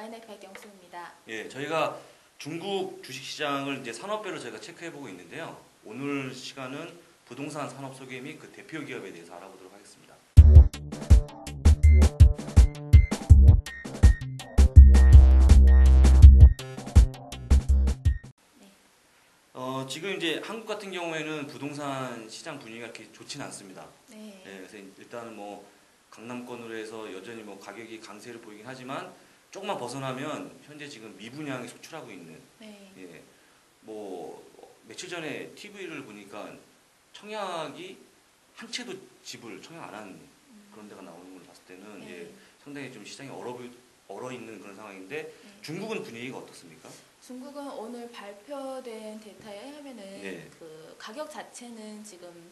INF 백경수입니다. 예, 저희가 중국 주식시장을 이제 산업별로 저희가 체크해보고 있는데요. 오늘 시간은 부동산 산업 소개 및 그 대표 기업에 대해서 알아보도록 하겠습니다. 지금 이제 한국 같은 경우에는 부동산 시장 분위기가 그렇게 좋지는 않습니다. 네. 예, 그래서 일단은 뭐 강남권으로 해서 여전히 뭐 가격이 강세를 보이긴 하지만 조금만 벗어나면 현재 지금 미분양이 속출하고 있는. 네. 예, 뭐 며칠 전에 TV를 보니까 청약이 한 채도 집을 청약 안 한 그런 데가 나오는 걸 봤을 때는 네. 예, 상당히 좀 시장이 얼어 있는 그런 상황인데 네. 중국은 분위기가 어떻습니까? 중국은 오늘 발표된 데이터에 의하면은 네. 그 가격 자체는 지금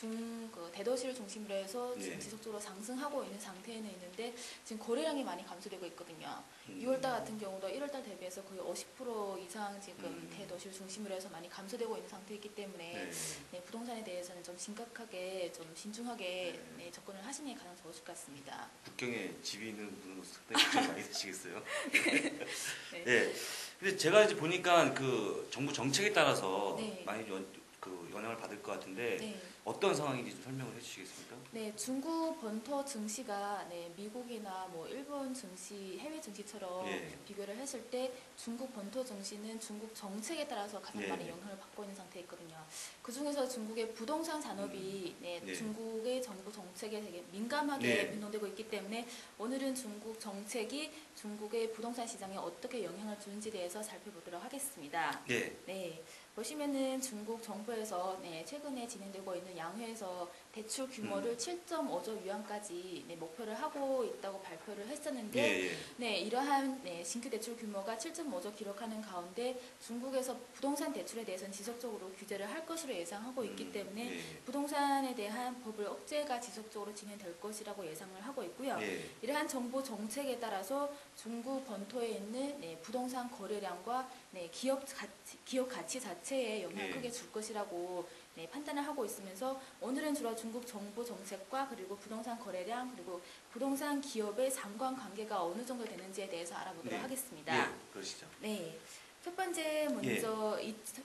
그 대도시를 중심으로 해서 지금 네. 지속적으로 상승하고 있는 상태에는 있는데 지금 거래량이 많이 감소되고 있거든요. 6월달 음. 같은 경우도 1월달 대비해서 거의 50% 이상 지금 대도시를 중심으로 해서 많이 감소되고 있는 상태이기 때문에 네. 네, 부동산에 대해서는 좀 심각하게 좀 신중하게 네, 접근을 하시는 게 가장 좋으실 것 같습니다. 북경에 집이 있는 분은 상당히 걱정 많이 되시겠어요. 네. 예. 근데 제가 이제 보니까 그 정부 정책에 따라서 네. 많이 영향을 받을 것 같은데 네. 어떤 상황인지 좀 설명을 해주시겠습니까? 네, 중국 본토 증시가 네, 미국이나 뭐 일본 증시, 해외 증시처럼 예. 비교를 했을 때 중국 본토 증시는 중국 정책에 따라서 가장 예. 많이 영향을 받고 있는 상태에 있거든요. 그 중에서 중국의 부동산 산업이 네, 네. 중국의 정부 정책에 되게 민감하게 네. 변동되고 있기 때문에 오늘은 중국 정책이 중국의 부동산 시장에 어떻게 영향을 주는지에 대해서 살펴보도록 하겠습니다. 예. 네, 보시면은 중국 정부에서 네, 최근에 진행되고 있는 양회에서 대출 규모를 7.5조 위안까지 네, 목표를 하고 있다고 발표를 했었는데 예. 예. 네, 이러한 네, 신규 대출 규모가 7.5조 기록하는 가운데 중국에서 부동산 대출에 대해서는 지속적으로 규제를 할 것으로 예상하고 있기 때문에 예. 부동산에 대한 법을 억제가 지속적으로 진행될 것이라고 예상을 하고 있고요. 예. 이러한 정부 정책에 따라서 중국 본토에 있는 네, 부동산 거래량과 네, 기업 가치 자체에 영향을 예. 크게 줄 것이라고 네, 판단을 하고 있으면서 오늘은 주로 중국 정부 정책과 그리고 부동산 거래량 그리고 부동산 기업의 상관관계가 어느 정도 되는지에 대해서 알아보도록 네. 하겠습니다. 예. 그러시죠. 네. 첫 번째 먼저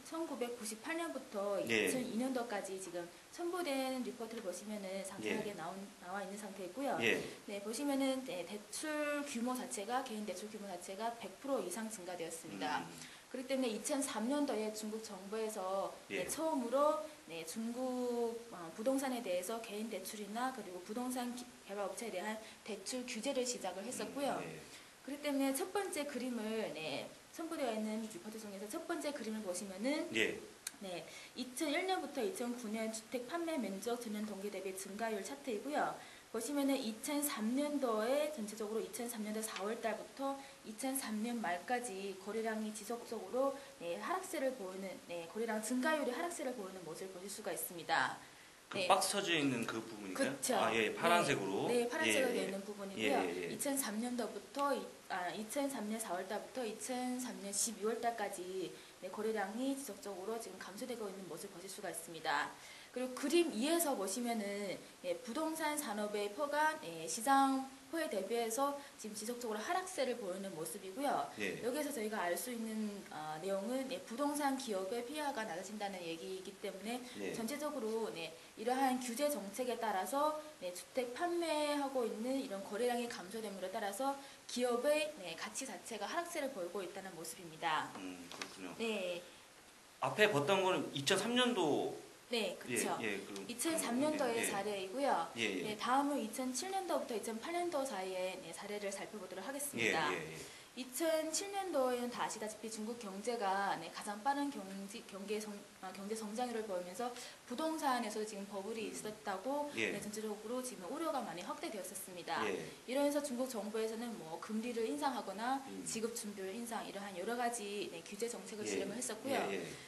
1998년부터 예. 2002년도까지 지금 첨부된 리포트를 보시면은 상세하게 나와 있는 상태이고요. 예. 네, 보시면은 네, 대출 규모 자체가 개인 대출 규모 자체가 100% 이상 증가되었습니다. 그렇기 때문에 2003년도에 중국 정부에서 예. 네, 처음으로 네, 중국 부동산에 대해서 개인 대출이나 그리고 부동산 개발업체에 대한 대출 규제를 시작을 했었고요. 예. 그렇기 때문에 첫 번째 그림을 네, 첨부되어 있는 리포트 중에서 첫 번째 그림을 보시면은 예. 네, 2001년부터 2009년 주택 판매 면적 전년 동기 대비 증가율 차트이고요. 보시면은 2003년도에 전체적으로 2003년도 4월 달부터 2003년 말까지 거래량이 지속적으로 네, 하락세를 보이는 네, 거래량 증가율이 하락세를 보이는 모습을 보실 수가 있습년 그 네. 박스 쳐져 있는 그 부분인가요? 그쵸. 아, 예. 파란색으로. 네, 파란색으로 예. 되어 있는 부분이고요. 예. 2003년도부터 2003년 4월 달부터 2003년 12월 달까지 네, 거래량이 지속적으로 지금 감소되고 있는 모습을 보실 수가 있습니다. 그리고 그림 2에서 보시면은 예, 부동산 산업의 포가 시장 포에 대비해서 지금 지속적으로 하락세를 보이는 모습이고요. 예. 여기에서 저희가 알 수 있는 내용은 부동산 기업의 피해가 낮아진다는 얘기이기 때문에 예. 전체적으로 이러한 규제 정책에 따라서 주택 판매하고 있는 이런 거래량이 감소됨으로 따라서 기업의 가치 자체가 하락세를 보이고 있다는 모습입니다. 그렇군요. 네. 앞에 봤던 거는 2003년도. 네, 그렇죠. 예. 2003년도의 사례이고요. 예. 네, 다음은 2007년도부터 2008년도 사이의 사례를 살펴보도록 하겠습니다. 예. 2007년도에는 다 아시다시피 중국 경제가 가장 빠른 경제 성장률을 보이면서 부동산에서도 지금 버블이 있었다고 전체적으로 지금 우려가 많이 확대되었었습니다. 예. 이러면서 중국 정부에서는 뭐 금리를 인상하거나 지급 준비율 인상 이러한 여러 가지 규제 정책을 실행을 했었고요.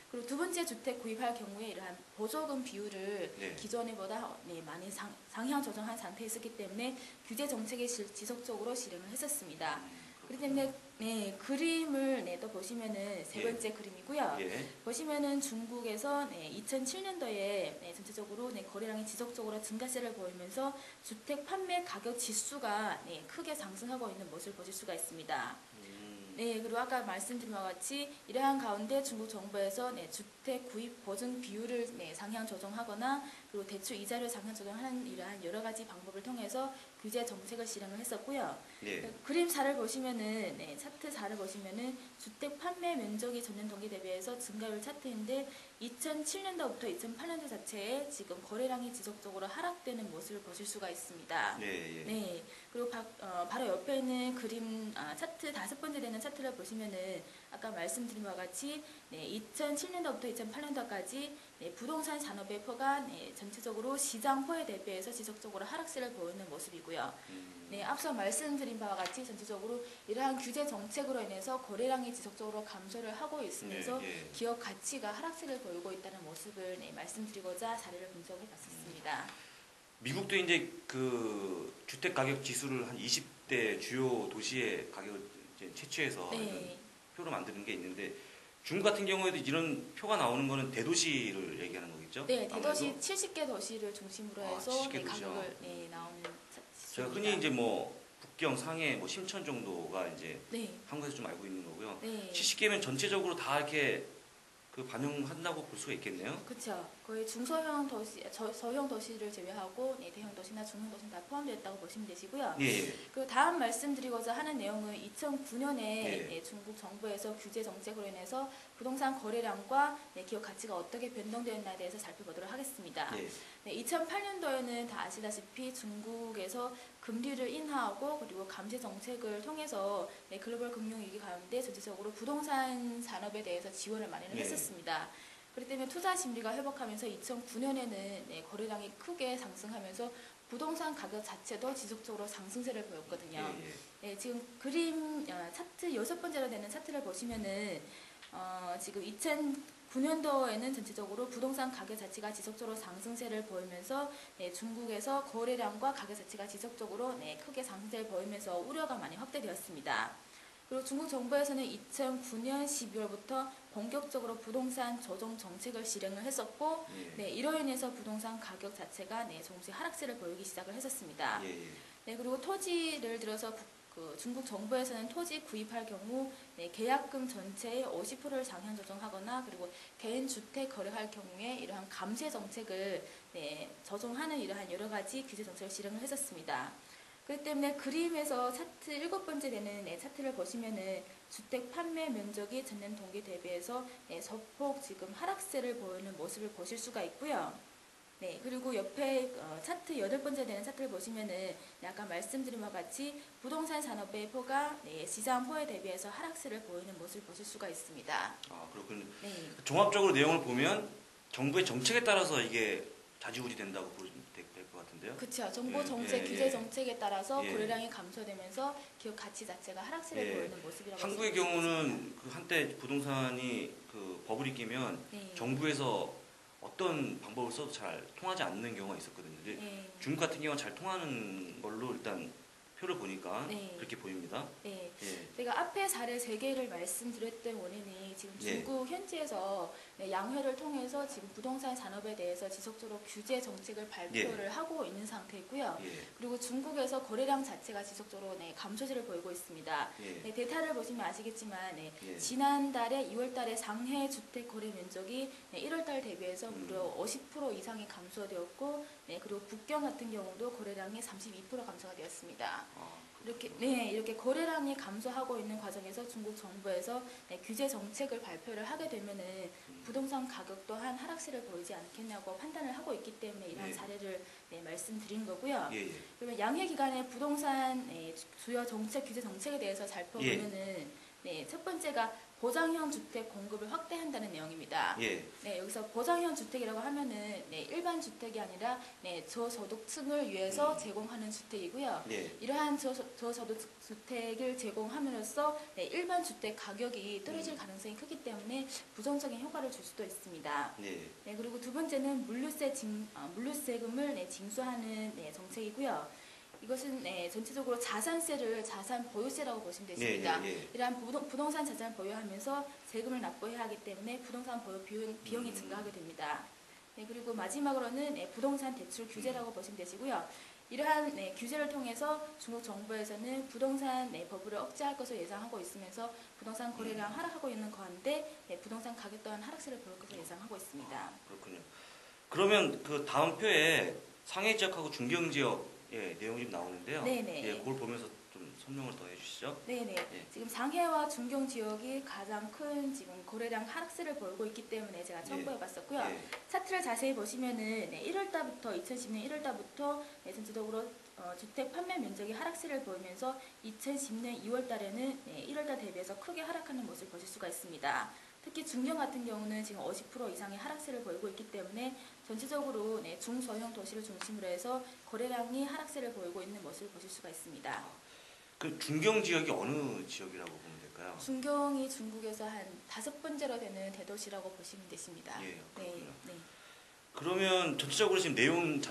그리고 두 번째 주택 구입할 경우에 이러한 보조금 비율을 기존에보다 많이 상향 조정한 상태에 있었기 때문에 규제 정책이 지속적으로 실행을 했었습니다. 그렇기 때문에 그림을 또 보시면은 세 번째 그림이고요. 보시면은 중국에서 2007년도에 전체적으로 거래량이 지속적으로 증가세를 보이면서 주택 판매 가격 지수가 크게 상승하고 있는 모습을 보실 수가 있습니다. 네, 그리고 아까 말씀드린 바와 같이 이러한 가운데 중국 정부에서 주택 구입 보증 비율을 상향 조정하거나 그리고 대출 이자를 상향 조정하는 이러한 여러 가지 방법을 통해서 규제 정책을 실행을 했었고요. 예. 그림 4를 보시면은 차트 4를 보시면은 주택 판매 면적이 전년 동기 대비해서 증가율 차트인데 2007년도부터 2008년도 자체에 지금 거래량이 지속적으로 하락되는 모습을 보실 수가 있습니다. 예. 네. 그리고 바로 옆에 있는 그림 차트 5번째 되는 차트를 보시면은 아까 말씀드린 바와 같이 2007년도부터 2008년도까지 부동산 산업의 포가 전체적으로 시장 포에 대비해서 지속적으로 하락세를 보이는 모습이고요. 앞서 말씀드린 바와 같이 전체적으로 이러한 규제 정책으로 인해서 거래량이 지속적으로 감소를 하고 있으면서 기업 가치가 하락세를 보이고 있다는 모습을 말씀드리고자 사례를 분석해 봤었습니다. 미국도 이제 그 주택 가격 지수를 한 20대 주요 도시의 가격을 이제 채취해서 표로 만드는 게 있는데 중국 같은 경우에도 이런 표가 나오는 거는 대도시를 얘기하는 거겠죠? 네, 대도시 70개 도시를 중심으로 해서 70개 가격을 나오는 제가 흔히 이제 뭐 북경, 상해, 뭐 심천 정도가 이제 네. 한국에서 좀 알고 있는 거고요. 네. 70개면 전체적으로 다 이렇게 그 반영한다고 볼 수가 있겠네요. 그렇죠. 거의 중소형 도시, 서형 도시를 제외하고 대형 도시나 중형 도시는 다 포함되었다고 보시면 되시고요. 예. 그 다음 말씀드리고자 하는 내용은 2009년에 중국 정부에서 규제 정책으로 인해서 부동산 거래량과 기업 가치가 어떻게 변동되었나에 대해서 살펴보도록 하겠습니다. 2008년도에는 다 아시다시피 중국에서 금리를 인하하고 그리고 감세 정책을 통해서 글로벌 금융위기 가운데 전체적으로 부동산 산업에 대해서 지원을 많이 했었습니다. 그렇기 때문에 투자 심리가 회복하면서 2009년에는 거래량이 크게 상승하면서 부동산 가격 자체도 지속적으로 상승세를 보였거든요. 지금 그림 차트 6번째로 되는 차트를 보시면은 지금 2009년도에는 전체적으로 부동산 가격 자체가 지속적으로 상승세를 보이면서 중국에서 거래량과 가격 자체가 지속적으로 크게 상승세를 보이면서 우려가 많이 확대되었습니다. 그리고 중국 정부에서는 2009년 12월부터 본격적으로 부동산 조정 정책을 실행을 했었고 이로 인해서 부동산 가격 자체가 조금씩 하락세를 보이기 시작을 했었습니다. 그리고 토지를 들어서 중국 정부에서는 토지 구입할 경우 계약금 전체의 50%를 상향 조정하거나 그리고 개인 주택 거래할 경우에 이러한 감세 정책을 조정하는 이러한 여러 가지 규제 정책을 실행을 했었습니다. 그렇기 때문에 그림에서 차트 7번째 되는 차트를 보시면은 주택 판매 면적이 전년 동기 대비해서 소폭 지금 하락세를 보이는 모습을 보실 수가 있고요. 그리고 옆에 차트 8번째 되는 차트를 보시면은 아까 말씀드린 바와 같이 부동산 산업의 포가 시장 포에 대비해서 하락세를 보이는 모습을 보실 수가 있습니다. 아, 그렇군요. 종합적으로 내용을 보면 정부의 정책에 따라서 이게 좌지우지 된다고 보시면 될 것 같은데요. 그렇죠. 정부 정책, 규제 정책에 따라서 거래량이 감소되면서 기업 가치 자체가 하락세를 보이는 모습이라고 한국의 경우는 그 한때 부동산이 그 버블이 끼면 정부에서 어떤 방법을 써도 잘 통하지 않는 경우가 있었거든요. 중국 같은 경우는 잘 통하는 걸로 일단 표를 보니까 그렇게 보입니다. 제가 앞에 사례 3개를 말씀드렸던 원인이 지금 중국 현지에서 양회를 통해서 지금 부동산 산업에 대해서 지속적으로 규제 정책을 발표를 하고 있는 상태이고요. 그리고 중국에서 거래량 자체가 지속적으로 감소세를 보이고 있습니다. 데이터를 보시면 아시겠지만 지난달에 2월달에 상해 주택 거래 면적이 1월달 대비해서 무려 50% 이상이 감소되었고 그리고 북경 같은 경우도 거래량이 32% 감소가 되었습니다. 이렇게 거래량이 감소하고 있는 과정에서 중국 정부에서 규제 정책을 발표를 하게 되면은 부동산 가격 또한 하락세를 보이지 않겠냐고 판단을 하고 있기 때문에 이러한 사례를 말씀드린 거고요. 그러면 양회 기간의 부동산 주요 정책, 규제 정책에 대해서 살펴보면은 첫 번째가 보장형 주택 공급을 확대한다는 내용입니다. 여기서 보장형 주택이라고 하면은 일반 주택이 아니라 저소득층을 위해서 제공하는 주택이고요. 이러한 저소득 주택을 제공함으로써 일반 주택 가격이 떨어질 가능성이 크기 때문에 부정적인 효과를 줄 수도 있습니다. 그리고 두 번째는 물류세금을 징수하는 정책이고요. 이것은 전체적으로 자산세를 자산 보유세라고 보시면 되십니다. 이러한 부동산 자산을 보유하면서 세금을 납부해야 하기 때문에 부동산 보유 비용이 증가하게 됩니다. 그리고 마지막으로는 부동산 대출 규제라고 보시면 되시고요. 이러한 규제를 통해서 중국 정부에서는 부동산 버블을 억제할 것을 예상하고 있으면서 부동산 거래량 하락하고 있는 가운데 부동산 가격 또한 하락세를 보일 것을 예상하고 있습니다. 그렇군요. 그러면 그 다음 표에 상해 지역하고 중경 지역의 내용이 좀 나오는데요. 네네. 예, 그걸 보면서 좀 설명을 더 해주시죠. 네네. 예. 지금 상해와 중경 지역이 가장 큰 지금 거래량 하락세를 보이고 있기 때문에 제가 첨부해봤었고요. 예. 차트를 자세히 보시면은 1월달부터 2010년 1월달부터 전체적으로 주택 판매 면적이 하락세를 보이면서 2010년 2월달에는 1월달 대비해서 크게 하락하는 모습을 보실 수가 있습니다. 특히 중경 같은 경우는 지금 50% 이상의 하락세를 보이고 있기 때문에 전체적으로 중소형 도시를 중심으로 해서 거래량이 하락세를 보이고 있는 모습을 보실 수가 있습니다. 그 중경 지역이 어느 지역이라고 보면 될까요? 중경이 중국에서 한 5번째로 되는 대도시라고 보시면 되십니다. 예, 그렇군요. 네. 그러면 전체적으로 지금 내용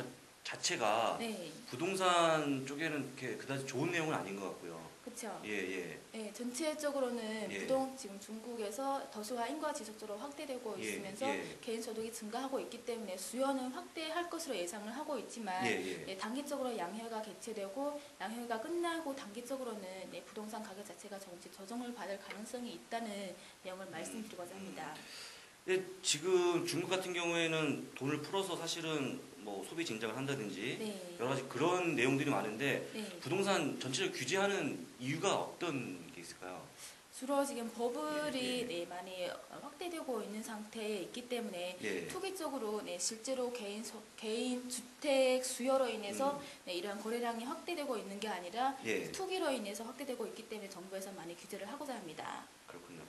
자체가 네. 부동산 쪽에는 이렇게 그다지 좋은 내용은 아닌 것 같고요. 그렇죠. 예. 네, 전체적으로는 지금 중국에서 더수와 인구가 지속적으로 확대되고 있으면서 개인 소득이 증가하고 있기 때문에 수요는 확대할 것으로 예상을 하고 있지만 단기적으로 양회가 개최되고 양회가 끝나고 단기적으로는 부동산 가격 자체가 조금씩 조정을 받을 가능성이 있다는 내용을 말씀드리고자 합니다. 지금 중국 같은 경우에는 돈을 풀어서 사실은 뭐 소비 진작을 한다든지 여러 가지 그런 내용들이 많은데 부동산 전체를 규제하는 이유가 어떤 게 있을까요? 주로 지금 버블이 많이 확대되고 있는 상태에 있기 때문에 투기 쪽으로 실제로 개인 주택 수요로 인해서 이러한 거래량이 확대되고 있는 게 아니라 투기로 인해서 확대되고 있기 때문에 정부에서 많이 규제를 하고자 합니다. 그렇군요.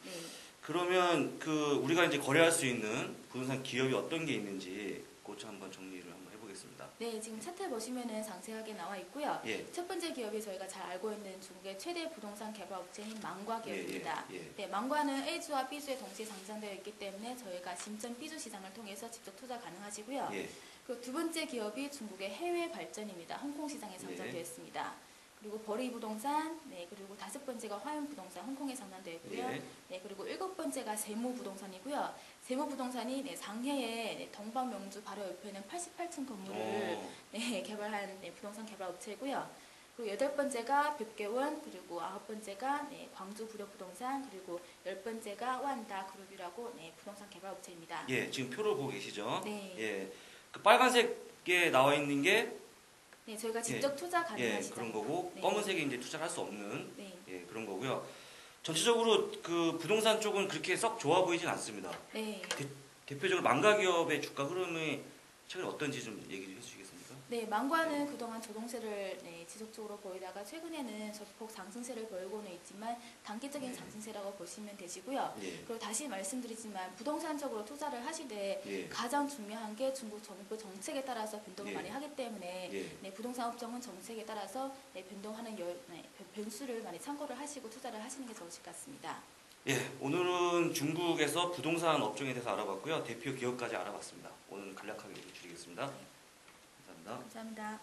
그러면 우리가 이제 거래할 수 있는 부동산 기업이 어떤 게 있는지 그것 한번 정리를 한번 해보겠습니다. 네, 지금 차트 보시면은 상세하게 나와 있고요. 첫 번째 기업이 저희가 잘 알고 있는 중국의 최대 부동산 개발 업체인 망과 기업입니다. 네, 망과는 A주와 B주에 동시에 상장되어 있기 때문에 저희가 심전 B주 시장을 통해서 직접 투자 가능하시고요. 그리고 두 번째 기업이 중국의 해외 발전입니다. 홍콩 시장에 상장되어 있습니다. 그리고 버리 부동산, 그리고 다섯 번째가 화연 부동산, 홍콩에 상장되어 있고요. 그리고 일곱 번째가 세무 부동산이고요. 세무 부동산이 상해의 동방명주 바로 옆에 있는 88층 건물을 개발한 부동산 개발 업체이고요. 그리고 여덟 번째가 벽개원, 그리고 아홉 번째가 광주 부력 부동산, 그리고 열 번째가 완다 그룹이라고 부동산 개발 업체입니다. 지금 표를 보고 계시죠? 그 빨간색에 나와 있는 게 저희가 직접 투자 가능한 시장. 그런 거고 검은색이 이제 투자를 할 수 없는 그런 거고요. 전체적으로 그 부동산 쪽은 그렇게 썩 좋아 보이진 않습니다. 대표적으로 망가 기업의 주가 흐름이 최근에 어떤지 좀 얘기 해 주시겠습니까? 망과는 그동안 조정세를 지속적으로 보이다가 최근에는 소폭 상승세를 보이고는 있지만 단기적인 상승세라고 보시면 되시고요. 그리고 다시 말씀드리지만 부동산적으로 투자를 하시되 가장 중요한 게 중국 정부 정책에 따라서 변동을 많이 하기 때문에 부동산 업종은 정책에 따라서 변동하는 변수를 많이 참고를 하시고 투자를 하시는 게 좋으실 것 같습니다. 오늘은 중국에서 부동산 업종에 대해서 알아봤고요. 대표 기업까지 알아봤습니다. 오늘 간략하게 드리겠습니다. 감사합니다. 감사합니다.